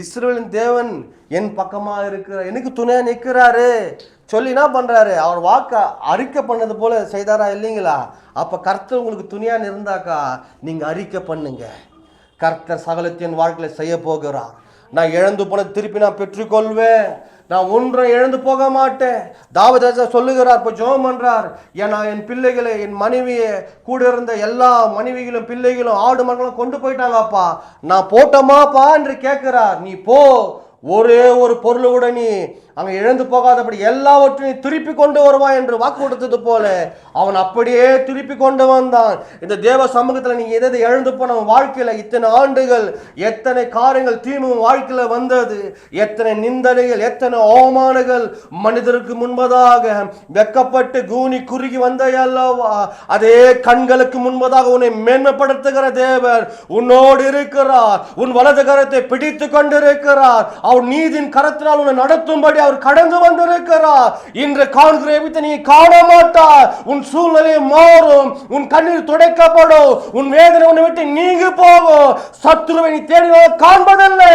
இஸ்ரவேலின் தேவன் என் பக்கமா இருக்கிற, எனக்கு துணையா நிற்கிறாரு சொல்லி என்ன பண்றாரு? அவர் வாக்க அறிக்கை பண்ணது போல செய்தாரா இல்லைங்களா? அப்ப கர்த்தர் உங்களுக்கு துணியா இருந்தாக்கா நீங்க அறிக்கை பண்ணுங்க, கர்த்தர் சகலத்தின் வாழ்க்கையில செய்ய போகிறார். நான் இழந்து போனது திருப்பி நான் பெற்றுக்கொள்வேன், நான் ஒன்றை இழந்து போக மாட்டேன். தாவீது சொல்லுகிறார், இப்போ ஜெபம் பண்றார், ஏன்னா என் பிள்ளைகளை, என் மனைவியை, கூட இருந்த எல்லா மனைவிகளும் பிள்ளைகளும் ஆடு மகளும் கொண்டு போயிட்டாங்கப்பா, நான் போட்டோமாப்பா என்று கேட்கிறார். நீ போ, ஒரே ஒரு பொருளோட நீ அங்க இழந்து போகாதபடி எல்லாவற்றையும் திருப்பி கொண்டு வருவான் என்று வாக்கு கொடுத்தது போல அவன் அப்படியே திருப்பி கொண்டு வந்தான். இந்த தேவ சமூகத்துல நீ எதை இழந்து போன வாழ்க்கையில இத்தனை ஆண்டுகள் எத்தனை காரியங்கள் தீமை வாழ்க்கையில வந்தது, எத்தனை நிந்தனைகள், எத்தனை அவமானங்கள், மனிதருக்கு முன்பதாக வெக்கப்பட்டு கூனி குறுகி வந்தையல்லவா, அதே கண்களுக்கு முன்பதாக உன்னை மேன்மைப்படுத்துகிற தேவர் உன்னோடு இருக்கிறார், உன் வலது கரத்தை பிடித்து கொண்டிருக்கிறார், அவர் நீதின் கரத்தினால் உன்னை நடத்தும்படி அவர் கடந்து வந்திருக்கிறார். இன்று காண்கிற எகிப்தை நீ காண மாட்டாய், உன் சூழ்நிலை மாறும், உன் கண்ணீர் துடைக்கப்படும், உன் வேதனை உன்னை விட்டு நீங்கி போகும். சத்துருவை நீ தேடி காண்பதில்லை,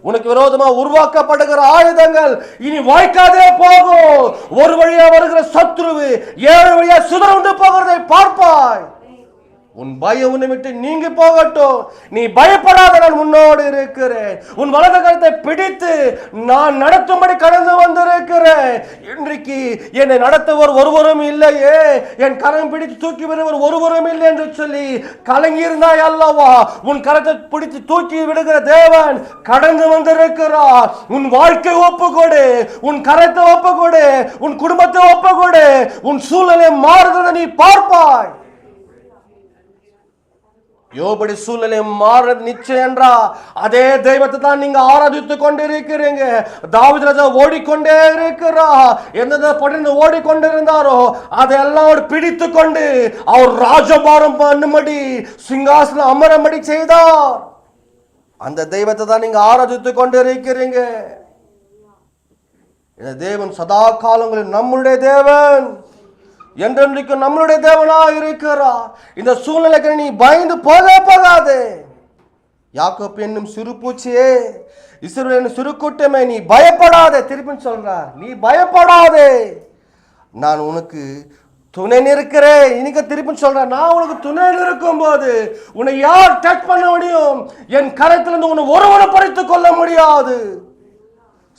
உனக்கு விரோதமா உருவாக்கப்படுகிற ஆயுதங்கள் இனி வாய்க்காதே போகும். ஒரு வழியா வருகிற சத்துருவு 7 வழியா சிதறண்டு போகிறதை பார்ப்பாய். உன் பயம் உன்னை விட்டு நீங்கி போகட்டும். நீ பயப்படாத, நான் உன்னோடு இருக்கிறேன். உன் வலது கரத்தை பிடித்து நான் நடத்தும்படி கடந்து வந்திருக்கிறேன். இன்றைக்கு என்னை நடத்துவர் ஒருவரும் இல்லையே, என் கரம் பிடித்து தூக்கி வருவர் ஒருவரும் இல்லை என்று சொல்லி கலங்கி இருந்தாய் அல்லவா? உன் கரத்தை பிடித்து தூக்கி விடுகிற தேவன் கடந்து வந்திருக்கிறார். உன் வாழ்க்கை ஒப்புக்கொடு, உன் கரத்தை ஒப்புக்கொடு, உன் குடும்பத்தை ஒப்புக்கொடு, உன் சூழ்நிலை மாறுகிறத நீ பார்ப்பாய். யோபுடைய சூழ்நிலை மாறுறது நிச்சயம் என்றா அதே தெய்வத்தை தான் நீங்க ஆராதித்து கொண்டிருக்கிறீங்க. தாவீது ராஜா ஓடிக்கொண்டே இருக்கிறார். எந்த படைந்து ஓடிக்கொண்டிருந்தாரோ அதெல்லாம் அவர் பிடித்து கொண்டு அவர் ராஜபாரம் பண்ணும்படி சிங்காசனம் அமரும்படி செய்தார். அந்த தெய்வத்தை தான் நீங்க ஆராதித்து கொண்டிருக்கிறீங்க. இந்த தேவன் சதா காலங்களில் நம்முடைய தேவன், என்றென்றைக்கு நம்மளுடைய தேவனா இருக்கிறார். இந்த சூழ்நிலைக்கு நீ பயந்து போகாதே. யாக்கோப்பு என்னும் சிறு பூச்சியே, இஸ்ரவேல் என்னும் சிறு கூட்டமே, நீ பயப்படாதே. திருப்பி சொல்றார், நீ பயப்படாதே, நான் உனக்கு துணை நிற்கிறேன். இன்னைக்கு திருப்பி சொல்ற, நான் உனக்கு துணை இருக்கும் போது உன்னை யார் டச் பண்ண முடியும்? என் கரத்திலிருந்து உன்னை ஒருவனை பறித்துக் கொள்ள முடியாது.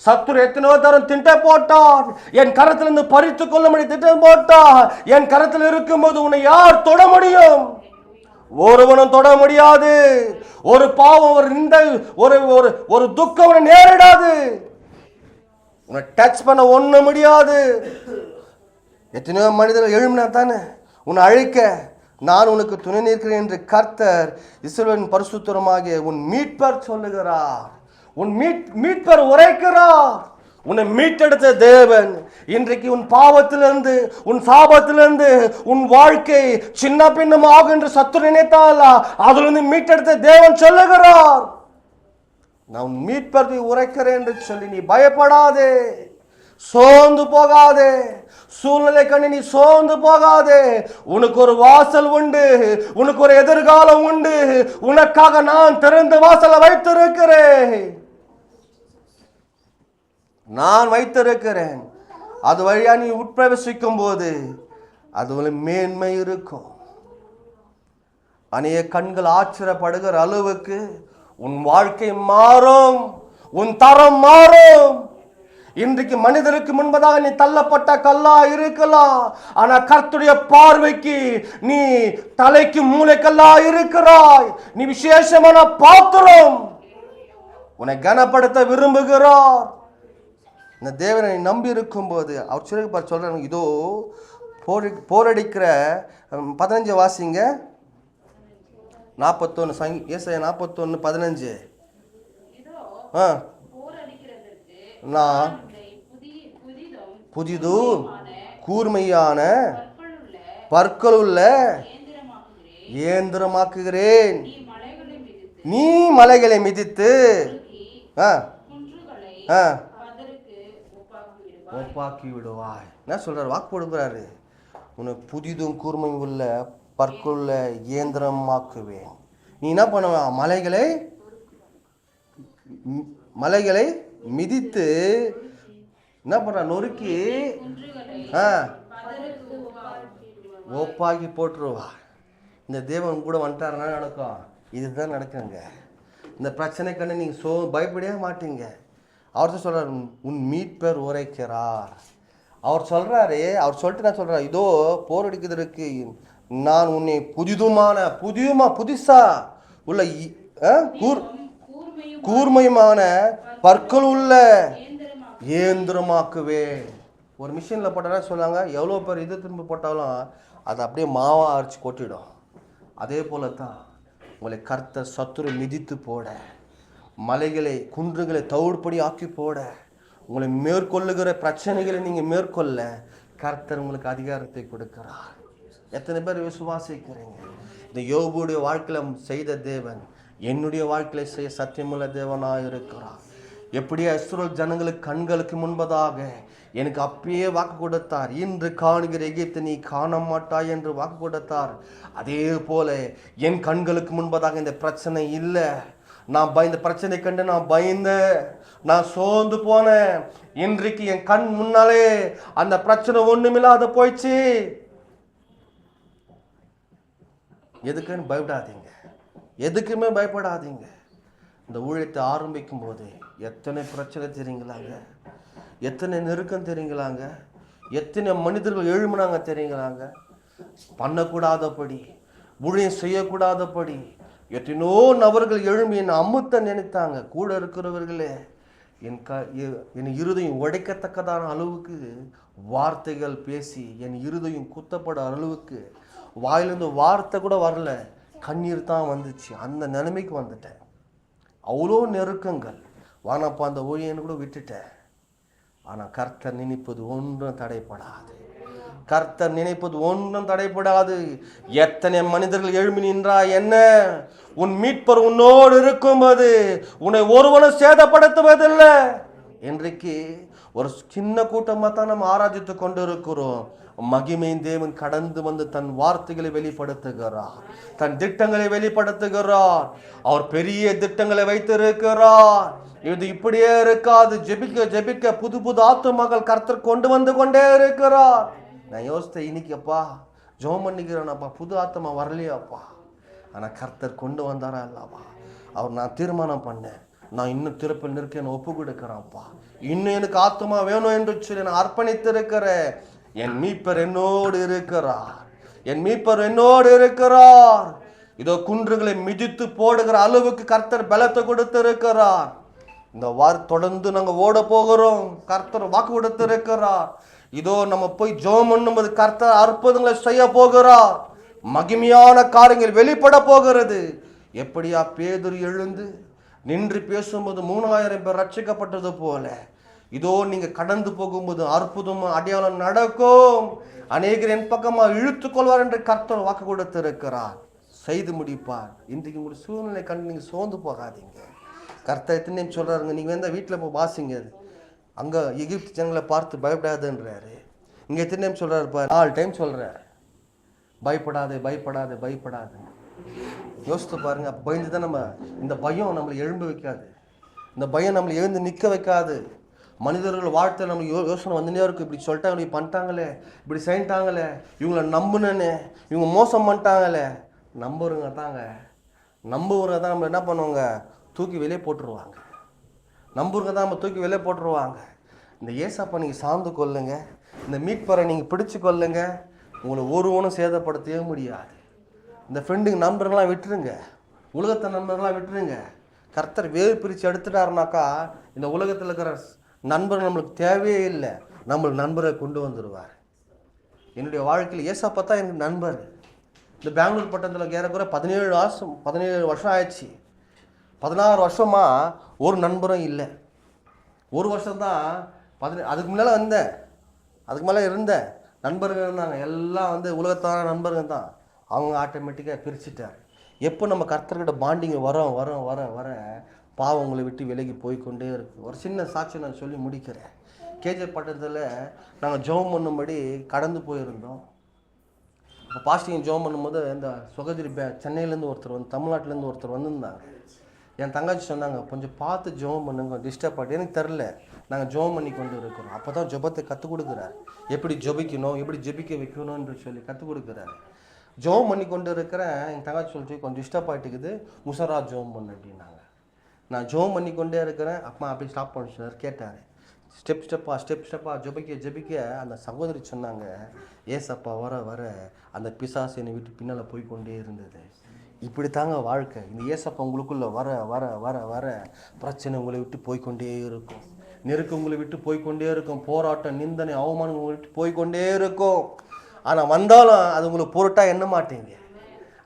சத்துரு எத்தனையோ தரம் திட்டம் போட்டான், என் கரத்திலிருந்து பறித்து கொள்ள முடியும் திட்டம் போட்டான். என் கரத்தில் இருக்கும்போது உன்னை யார் தொட முடியும்? ஒருவனும் தொட முடியாது. ஒரு பாவம், ஒரு நிந்தை, ஒரு துக்கம் உன்னை நேரிடாது. உன்னை டச் பண்ண ஒண்ணு முடியாது. எத்தனையோ மனிதர்கள் எழுமினா தானே உன்னை அழிக்க நான் உனக்கு துணை நிற்கிறேன் என்று கர்த்தர் இஸ்ரவேலின் பரிசுத்தமாகிய உன் மீட்பர் சொல்லுகிறார். உன் மீட்பர் உரைக்கிறார். உன்னை மீட்டெடுத்த தேவன் இன்றைக்கு உன் பாவத்திலிருந்து, உன் சாபத்திலிருந்து, உன் வாழ்க்கை சின்ன பின்னமாக என்று சத்துரு நினைத்தால் அதிலிருந்து மீட்டெடுத்த தேவன் சொல்லுகிறார், நான் உன் மீட்பரை உரைக்கிறேன் என்று சொல்லி நீ பயப்படாதே, சோர்ந்து போகாதே. சூழ்நிலை கண்டு நீ சோர்ந்து போகாதே. உனக்கு ஒரு வாசல் உண்டு, உனக்கு ஒரு எதிர்காலம் உண்டு. உனக்காக நான் திறந்த வாசலை வைத்திருக்கிறேன். நான் வைத்திருக்கிறேன். அது வழியா நீ உட்பிரவேசிக்கும் போது அது மேன்மை இருக்கும். அநேக கண்கள் ஆச்சரியப்படுகிற அளவுக்கு உன் வாழ்க்கை மாறும், உன் தரம் மாறும். இன்றைக்கு மனிதருக்கு முன்பதாக நீ தள்ளப்பட்ட கல்லா இருக்கலாம், ஆனா கர்த்தருடைய பார்வைக்கு நீ தலைக்கு மூளைக்கல்லா இருக்கிறாய். நீ விசேஷமான பாத்திரம். உன்னை கனப்படுத்த விரும்புகிறார். இந்த தேவனை நம்பி இருக்கும் போது அவர் சொல்றாங்க, இதோ போரடிக்கிற 15 வாசிங்க, 41 ஏசாயா 41:15. நான் புதிதும் கூர்மையான பற்களுள்ள இயந்திரமாக்குகிறேன். நீ மலைகளை மிதித்து ஒப்பாக்கி விடுவாய். என்ன சொல்றாரு? வாக்கு கொடுக்குறாரு, உன்னை புதிதும் கூர்மையும் உள்ள பற்களுள்ள இயந்திரமாக்குவேன். நீ என்ன பண்ணுவ? மலைகளை மிதித்து என்ன பண்ற? நொறுக்கி ஒப்பாக்கி போட்டுருவா. இந்த தேவன் கூட வந்துட்டாருன்னா நடக்கும். இதுதான் நடக்குங்க. இந்த பிரச்சனை கண்டு நீங்க பயப்படவே மாட்டீங்க. அவர் சொல்றாரு, உன் மீட்பர் உரைக்கிறார். அவர் சொல்றாரு, அவர் சொல்லிட்டு நான் சொல்றாரு, இதோ போர் அடிக்கிறதுக்கு நான் உன்னை புதுசா உள்ள கூர்மையுமான பற்கள் உள்ள இயந்திரமாக்குவேன். ஒரு மிஷின்ல போட்டா சொன்னாங்க, எவ்வளோ பேர் இது திரும்ப போட்டாலும் அதை அப்படியே மாவா அரைச்சி கொட்டிடும். அதே போல தான் உங்களை கர்த்தர் சத்துரு மிதித்து போட, மலைகளை குன்றுகளை தவிடுபடி ஆக்கி போட, உங்களை மேற்கொள்ளுகிற பிரச்சனைகளை நீங்கள் மேற்கொள்ள கர்த்தர் உங்களுக்கு அதிகாரத்தை கொடுக்கிறார். எத்தனை பேர் விசுவாசிக்கிறீங்க? இந்த யோபுடைய வாழ்க்கையில் செய்த தேவன் என்னுடைய வாழ்க்கையில செய்ய சத்தியமுள்ள தேவனாக இருக்கிறார். எப்படியா இஸ்ரவேல் ஜனங்களுக்கு கண்களுக்கு முன்பதாக எனக்கு அப்பயே வாக்கு கொடுத்தார், இன்று காணுகிற எகிப்தை நீ காண மாட்டாய் என்று வாக்கு கொடுத்தார். அதே போல என் கண்களுக்கு முன்பதாக இந்த பிரச்சனை இல்லை. நான் இந்த பிரச்சனை கண்டு நான் பயந்தேன், நான் சோர்ந்து போனேன். இன்றைக்கு என் கண் முன்னாலே அந்த பிரச்சனை ஒண்ணுமில்லாத போயிடுச்சு. எதுக்குன்னு பயப்படாதீங்க, எதுக்குமே பயப்படாதீங்க. இந்த ஊழியத்தை ஆரம்பிக்கும் போது எத்தனை பிரச்சனை தெரியுங்களாங்க, எத்தனை நெருக்கம் தெரியுங்களாங்க, எத்தனை மனிதர்கள் எழுமினாங்க தெரியுங்களாங்க. பண்ணக்கூடாதபடி, ஊழியம் செய்யக்கூடாதபடி எத்தனோ நபர்கள் எழும்பி என்னை அமுத்த நினைத்தாங்க. கூட இருக்கிறவர்களே என் இருதயம் உடைக்கத்தக்கதான அளவுக்கு வார்த்தைகள் பேசி என் இருதயம் குத்தப்பட அளவுக்கு வாயிலிருந்து வார்த்தை கூட வரல, கண்ணீர் தான் வந்துச்சு. அந்த நிலைமைக்கு வந்துட்டேன். அவ்வளோ நெருக்கங்கள். வானப்பா அந்த ஊழியன்னு கூட விட்டுட்டேன். ஆனால் கர்த்தர் நினைப்பது ஒன்றும் தடைப்படாது, கர்த்தர் நினைப்பது ஒன்றும் தடைப்படாது. எத்தனை மனிதர்கள் எழும்பி நின்றா என்ன, உன் மீட்பர் உன்னோடு இருக்கும்போது உன்னை ஒருவனும் சேதப்படுத்துவதில்லை. இன்றைக்கு ஒரு சின்ன கூட்டமாக தான் நம்ம ஆராய்ச்சி கொண்டு இருக்கிறோம். மகிமையின் தேவன் கடந்து வந்து தன் வார்த்தைகளை வெளிப்படுத்துகிறார், தன் திட்டங்களை வெளிப்படுத்துகிறார். அவர் பெரிய திட்டங்களை வைத்திருக்கிறார். இது இப்படியே இருக்காது. ஜெபிக்க ஜெபிக்க புது புது ஆத்துமகள் கர்த்தர் கொண்டு வந்து கொண்டே இருக்கிறார். நான் யோசித்தேன், இன்னைக்குப்பா ஜெபம் பண்ணிக்கிறேனப்பா, புது ஆத்மா வரலையாப்பா. ஆனால் கர்த்தர் கொண்டு வந்தாரா இல்லவா? அவர் நான் தீர்மானம் பண்ணேன், நான் இன்னும் திருப்பி நிற்க ஒப்பு கொடுக்கிறேன்ப்பா. இன்னும் எனக்கு ஆத்மா வேணும் என்று சொல்லி நான் அர்ப்பணித்திருக்கிறேன். என் மீட்பர் என்னோடு இருக்கிறார், என் மீட்பர் என்னோடு இருக்கிறார். இதோ குன்றுகளை மிதித்து போடுகிற அளவுக்கு கர்த்தர் பலத்தை கொடுத்திருக்கிறார். இந்த தொடர்ந்து நாங்கள் ஓட போகிறோம். கர்த்தர் வாக்கு கொடுத்திருக்கிறார். இதோ நம்ம போய் ஜெபம் பண்ணும்போது கர்த்தர் அற்புதங்களை செய்ய போகிறார். மகிமையான காரியங்கள் வெளிப்பட போகிறது. எப்படியா பேதுரு எழுந்து நின்று பேசும்போது 3000 பேர் ரட்சிக்கப்பட்டது போல, இதோ நீங்க கடந்து போகும்போது அற்புதமா அடையாளம் நடக்கும். அநேகர் என் பக்கமா இழுத்து கொள்வார் என்று கர்த்தர் வாக்கு கொடுத்திருக்கிறார். செய்து முடிப்பார். இன்றைக்கு உங்களுடைய சூழ்நிலை கண்டு நீங்க சோர்ந்து போகாதீங்க. கர்த்தர் எத்தனை சொல்றாருங்க, நீங்க வந்து வீட்டில் போய் வாசிங்க. அங்க எகிப்து ஜனங்களை பார்த்து பயப்படாதுன்றாரு. இங்க எத்தனை சொல்றாரு பாரு, 4 டைம் சொல்றாரு பயப்படாது பயப்படாது பயப்படாது. யோசித்து பாருங்க. பயந்து தான் நம்ம, இந்த பயம் நம்மளை எழும்ப வைக்காது, இந்த பயம் நம்மளை எழுந்து நிற்க வைக்காது. மனிதர்கள் வாழ்த்தை நம்மளுக்கு யோசனை வந்துனே இருக்கும். இப்படி சொல்லிட்டாங்க, இப்படி பண்ணிட்டாங்களே, இப்படி செய்யிட்டாங்களே, இவங்களை நம்புனே, இவங்க மோசம் பண்ணிட்டாங்களே. நம்புறவங்க தான் நம்ம என்ன பண்ணுவாங்க, தூக்கி வெளியே போட்டுருவாங்க. நம்புறவங்க தான் நம்ம தூக்கி வெளியே போட்டுருவாங்க. இந்த ஏசப்பா நீங்கள் சார்ந்து கொள்ளுங்க, இந்த மீட்பரை நீங்கள் பிடிச்சு கொள்ளுங்க. உங்களை ஒருவனும் சேதப்படுத்தவே முடியாது. இந்த ஃப்ரெண்டுங்க நண்பர்கள்லாம் விட்டுருங்க, உலகத்தை நண்பர்கள்லாம் விட்டுருங்க. கர்த்தர் வேறு பிரித்து எடுத்துட்டாருனாக்கா இந்த உலகத்தில் இருக்கிற நண்பர்கள் நம்மளுக்கு தேவையே இல்லை. நம்மளுக்கு நண்பரை கொண்டு வந்துடுவார். என்னுடைய வாழ்க்கையில் ஏசப்பா தான் எனக்கு நண்பர். இந்த பெங்களூர் பட்டணத்தில் ஏறக்குறை 17 வருஷம் ஆயிடுச்சு. 16 வருஷமாக ஒரு நண்பரும் இல்லை. ஒரு வருஷம்தான் அதுக்கு முன்னால் வந்தேன், அதுக்கு மேலே இருந்தேன். நண்பர்கள் இருந்தாங்க, எல்லாம் வந்து உலகத்தான நண்பர்கள் தான். அவங்க ஆட்டோமேட்டிக்காக பிரிச்சுட்டார். எப்போ நம்ம கர்த்தர்கிட்ட பாண்டிங்க வரோம் வரோம் வர வர பாவங்களை விட்டு விலகி போய்கொண்டே இருக்கு. ஒரு சின்ன சாட்சி நான் சொல்லி முடிக்கிறேன். கேஜே பட்டணத்தில் நாங்கள் ஜெபம் பண்ணும்படி கடந்து போயிருந்தோம். இப்போ பாஸ்டிங் ஜெபம் பண்ணும்போது இந்த சுகதிரி சென்னையிலேருந்து ஒருத்தர் வந்து, தமிழ்நாட்டிலேருந்து ஒருத்தர் வந்திருந்தாங்க. என் தங்கச்சி சொன்னாங்க, கொஞ்சம் பார்த்து ஜெபம் பண்ணுங்க, டிஸ்டர்ப் ஆகிட்டு. எனக்கு தெரில, நாங்கள் ஜெபம் பண்ணி கொண்டு இருக்கிறோம். அப்போ தான் ஜெபத்தை கற்றுக் கொடுக்குறாரு, எப்படி ஜெபிக்கணும், எப்படி ஜெபிக்க வைக்கணும்னு சொல்லி கற்றுக் கொடுக்குறாரு. ஜெபம் பண்ணி கொண்டு இருக்கிறேன். என் தங்கச்சி சொல்லிட்டு, கொஞ்சம் டிஸ்டர்ப் ஆகிட்டுக்குது, முசரா ஜெபம் பண்ணு அப்படின்னாங்க. நான் ஜெபம் பண்ணி கொண்டே இருக்கிறேன். அப்பா அப்படி ஸ்டாப் பண்ணி சொன்னார். கேட்டார், ஸ்டெப் ஸ்டெப்பாக ஜெபிக்க அந்த சகோதரி சொன்னாங்க, ஏசப்பா வர வர அந்த பிசாசு என்னை விட்டு பின்னால் போய்கொண்டே இருந்தது. இப்படி தாங்க வாழ்க்கை. இந்த ஏசப்பா உங்களுக்குள்ளே வர வர வர வர பிரச்சனை உங்களை விட்டு போய்கொண்டே இருக்கும், நெருக்கம் உங்களை விட்டு போய்கொண்டே இருக்கும், போராட்டம், நிந்தனை, அவமானம் உங்களை விட்டு போய்கொண்டே இருக்கும். ஆனால் வந்தாலும் அது உங்களுக்கு பொருட்டாக எண்ண மாட்டீங்க,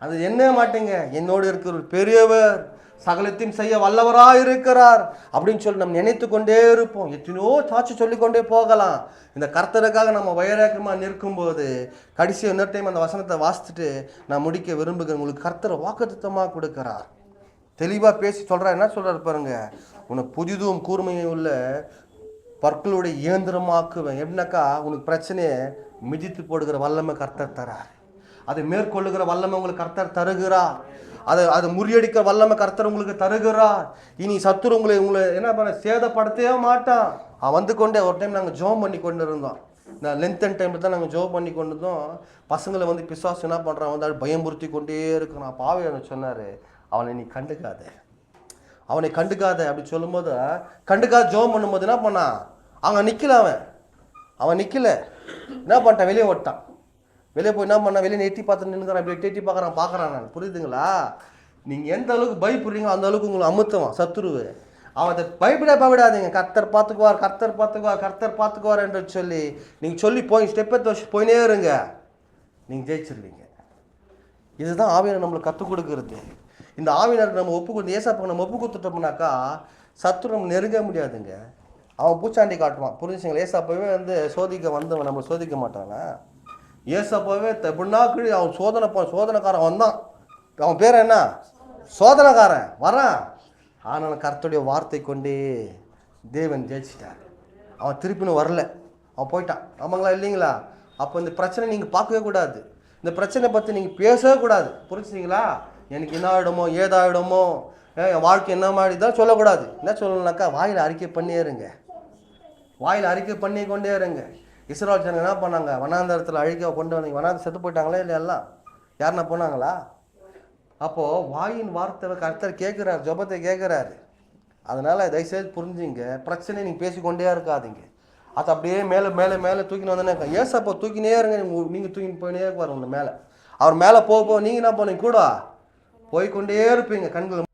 அது என்ன மாட்டீங்க. என்னோடு இருக்கிற ஒரு பெரியவர் சகலத்தையும் செய்ய வல்லவராக இருக்கிறார் அப்படின்னு சொல்லி நம்ம நினைத்து கொண்டே இருப்போம். எத்தனையோ சாட்சி சொல்லிக்கொண்டே போகலாம். இந்த கர்த்தருக்காக நம்ம வைராக்கியமாக நிற்கும்போது கடைசி இன்னொரு டைம் அந்த வசனத்தை வாசித்துட்டு நான் முடிக்க விரும்புகிறேன். உங்களுக்கு கர்த்தரை வாக்குத்தத்தமாக கொடுக்கிறார். தெளிவாக பேசி சொல்கிறார். என்ன சொல்கிறார் பாருங்க, உனக்கு புதிதும் கூர்மையும் உள்ள பற்களுடைய இயந்திரமாக்குவேன். எப்படின்னாக்கா உனக்கு பிரச்சனையை மிதித்து போடுகிற வல்லமை கர்த்தர் தரார். அதை மேற்கொள்ளுகிற வல்லமை உங்களுக்கு கர்த்தர் தருகிறார். அதை முறியடிக்கிற வல்லமை கர்த்தர் உங்களுக்கு தருகிறார். இனி சத்துரு உங்களை என்ன பண்ண சேதப்படுத்தவே மாட்டான். அவன் வந்து கொண்டே ஒரு டைம் நாங்கள் ஜெபம் பண்ணி கொண்டு இருந்தோம். நான் லென்த் அண்ட் டைமில் தான் நாங்கள் ஜோப் பண்ணி கொண்டதும் பசங்களை வந்து பிசாசு என்ன பண்ணுறான் வந்து பயமுறுத்தி கொண்டே இருக்கிறான். அப்போ ஆவியானவர் சொன்னார், அவனை நீ கண்டுக்காத, அவனை கண்டுக்காத அப்படி சொல்லும்போது கண்டுக்காத ஜோம் பண்ணும்போது என்ன பண்ணான், அவங்க நிற்கல, அவன் நிற்கல, என்ன பண்ணிட்டான், வெளியே ஓட்டான். வெளியே போய் என்ன பண்ணான், வெளியே எட்டி பார்த்து நின்றுக்கிறான், இப்படி எட்டி பார்க்குறான். நான் புரியுதுங்களா? நீங்கள் எந்த அளவுக்கு பயப்படுறீங்களோ அந்த அளவுக்கு உங்களை அமுத்துவான் சத்துருவு. அவன் அதை பயப்படாதீங்க, கர்த்தர் பார்த்துக்குவார் என்று சொல்லி நீங்கள் சொல்லி போய் ஸ்டெப் எடுத்து வச்சு போயினே இருங்க, நீங்கள் ஜெயிச்சிருவீங்க. இதுதான் ஆவியானவர் நம்மளுக்கு கற்றுக் கொடுக்குறது. இந்த ஆவியானவருக்கு நம்ம ஒப்பு கொடுத்து ஏசாப்பாக்கு நம்ம ஒப்பு கொடுத்துட்டோம்னாக்கா சத்துரு நம்ம நெருங்க முடியாதுங்க. அவன் பூச்சாண்டி காட்டுவான். புரிஞ்சுங்களா? ஏசாப்பாவே வந்து சோதிக்க வந்தவன் நம்ம சோதிக்க மாட்டானா? ஏசாப்பாவே எப்படின்னா கீழே அவன் சோதனைக்காரன் வந்தான். அவன் பேர் என்ன? சோதனைக்காரன் வரான். ஆனால் கர்த்தருடைய வார்த்தை கொண்டே தேவன் ஜெயிச்சிட்டார். அவன் திருப்பின்னு வரல, அவன் போயிட்டான். ஆமாங்களா இல்லைங்களா? அப்போ இந்த பிரச்சனை நீங்கள் பார்க்கவே கூடாது, இந்த பிரச்சனை பற்றி நீங்கள் பேசவே கூடாது. புரிஞ்சுங்களா? எனக்கு என்ன ஆகிடுமோ ஏதாகிடுமோ என் வாழ்க்கை என்ன மாதிரி தான் சொல்லக்கூடாது. என்ன சொல்லணும்னாக்கா வாயில் அறிக்கை பண்ணியே இருங்க, வாயில் அறிக்கை பண்ணி கொண்டே இருங்க. இஸ்ரவேல் ஜனங்க என்ன பண்ணாங்க, வனாந்தரத்தில் அழிக்க கொண்டு வந்தீங்க, வனாந்தரம் செத்து போயிட்டாங்களே இல்லை? எல்லாம் யாருன்னா போனாங்களா? அப்போது வாயின் வார்த்தை கர்த்தர் கேட்குறாரு, ஜெபத்தை கேட்குறாரு. அதனால் தயவுசெய்து புரிஞ்சுங்க, பிரச்சனை நீங்கள் பேசிக்கொண்டே இருக்காதீங்க. அது அப்படியே மேலே மேலே மேலே தூக்கின்னு வந்தோன்னே ஏசப்போ தூக்கினே இருங்க. நீங்கள் தூக்கின்னு போயினே இருப்பார் உங்கள் மேலே. அவர் மேலே போக நீங்கள் என்ன பண்ணுங்க கூட போய்கொண்டே இருப்பீங்க. கண்கள்